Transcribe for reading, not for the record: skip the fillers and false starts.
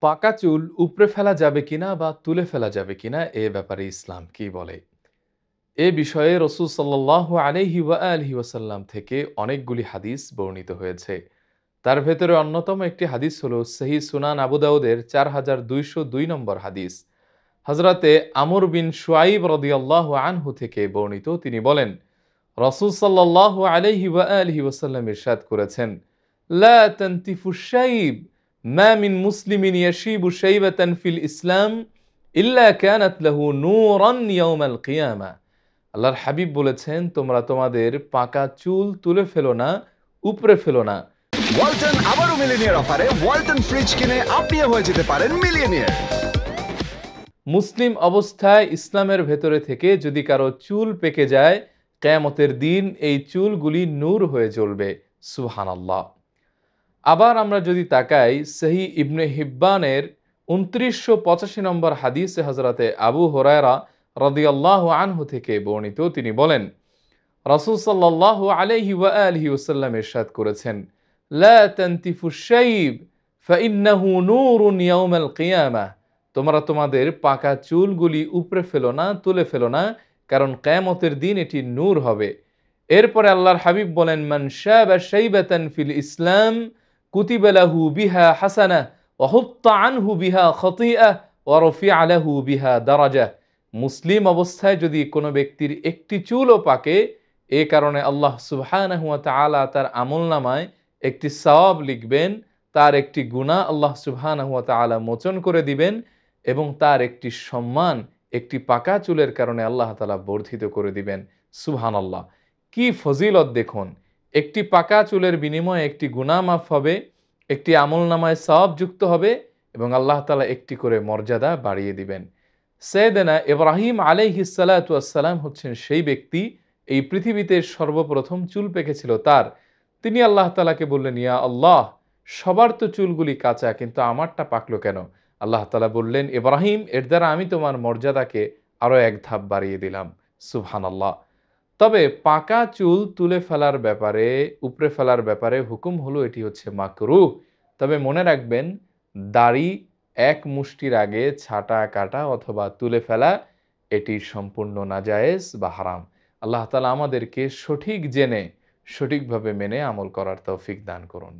পাকা চুল উপড়ে ফেলা যাবে কিনা বা তুলে ফেলা যাবে কিনা এ ব্যাপারে ইসলাম কি বলে? এ বিষয়ে রাসূল সাল্লাল্লাহু আলাইহি ওয়া আলিহি ওয়াসাল্লাম থেকে অনেকগুলি হাদিস বর্ণিত হয়েছে। তার ভেতরে অন্যতম একটি হাদিস হলো সহিহ সুনান আবু দাউদের 4202 নম্বর হাদিস। হযরতে আমর বিন শুআইব রাদিয়াল্লাহু আনহু থেকে বর্ণিত, তিনি বলেন, রাসূল সাল্লাল্লাহু আলাইহি ওয়া আলিহি ওয়াসাল্লাম ইরশাদ করেছেন, লা তানতিফু শাইব মা মিন মুসলিমিন ইয়াশিবু শাইবাতান ফিল ইসলাম ইল্লা কানাত লাহু নূরান ইয়াউমাল কিয়ামা। আল্লাহর হাবিব বলেছেন, তোমরা তোমাদের পাকা চুল তুলে ফেলো না, উপড়ে ফেলো না। ওয়ালটন আবারও মিলিনিয়ার অফারে ওয়ালটন ফ্রিজ কিনে আপনিও হয়ে যেতে পারেন মিলিয়নিয়ার। মুসলিম অবস্থায় ইসলামের ভেতরে থেকে যদি কারো চুল পেকে যায়, কিয়ামতের দিন এই চুলগুলি নূর হয়ে জ্বলবে। সুবহানাল্লাহ। আবার আমরা যদি তাকাই, সহিহ ইবনে হিব্বানের ২৯৮৫ নম্বর হাদিসে হযরতে আবু হুরায়রা রাদিয়াল্লাহু আনহু থেকে বর্ণিত, তিনি বলেন, রাসূল সাল্লাল্লাহু আলাইহি ওয়া আলিহি ওয়াসাল্লাম ইরশাদ করেছেন, লা তানতিফু শাইব ফাইন্নাহু নূরুন ইয়াউমাল কিয়ামাহ। তোমরা তোমাদের পাকা চুলগুলি উপড়ে ফেলো না, তুলে ফেলো না, কারণ কিয়ামতের দিন এটি নূর হবে। এরপরে আল্লাহর হাবিব বলেন, মান শাবা শাইবাতান ফিল ইসলাম কুতিবা লাহু বিহা হাসানাহ ওয়া হুত্তা আনহু বিহা খতিআহ ওয়া রুফিআ লাহু বিহা দারাজাহ। মুসলিম অবস্থায় যদি কোনো ব্যক্তির একটি চুলও পাকে, এ কারণে আল্লাহ সুবহানাহু ওয়া তাআলা তার আমলনামায় একটি সওয়াব লিখবেন, তার একটি গুনাহ আল্লাহ সুবহানাহু ওয়া তাআলা মোচন করে দিবেন এবং তার একটি সম্মান একটি পাকা চুলের কারণে আল্লাহ তাআলা বর্ধিত করে দিবেন। সুবহানাল্লাহ। কি ফজিলত দেখুন! একটি পাকা চুলের বিনিময়ে একটি গুনাহ মাফ হবে, একটি আমলনামায় সওয়াব যুক্ত হবে এবং আল্লাহ তাআলা একটি করে মর্যাদা বাড়িয়ে দিবেন। সাইয়েদনা ইব্রাহিম আলাইহিস সালাতু ওয়াস সালাম হচ্ছেন সেই ব্যক্তি, এই পৃথিবীতে সর্বপ্রথম চুল পেকেছিল তার। তিনি আল্লাহ তাআলাকে বললেন, ইয়া আল্লাহ, সবার তো চুলগুলি কাঁচা, কিন্তু আমারটা পাকলো কেন? আল্লাহ তাআলা বললেন, ইব্রাহিম, এর দ্বারা আমি তোমার মর্যাদাকে আরো এক ধাপ বাড়িয়ে দিলাম। সুবহানাল্লাহ। তবে পাকা চুল তুলে ফেলার ব্যাপারে, উপড়ে ফেলার ব্যাপারে হুকুম হলো এটি হচ্ছে মাকরুহ। তবে মনে রাখবেন, দাড়ি এক মুষ্টির আগে ছাঁটা, কাটা অথবা তুলে ফেলা এটি সম্পূর্ণ নাজায়েজ বা হারাম। আল্লাহ তাআলা আমাদেরকে সঠিক জেনে সঠিকভাবে মেনে আমল করার তৌফিক দান করুন।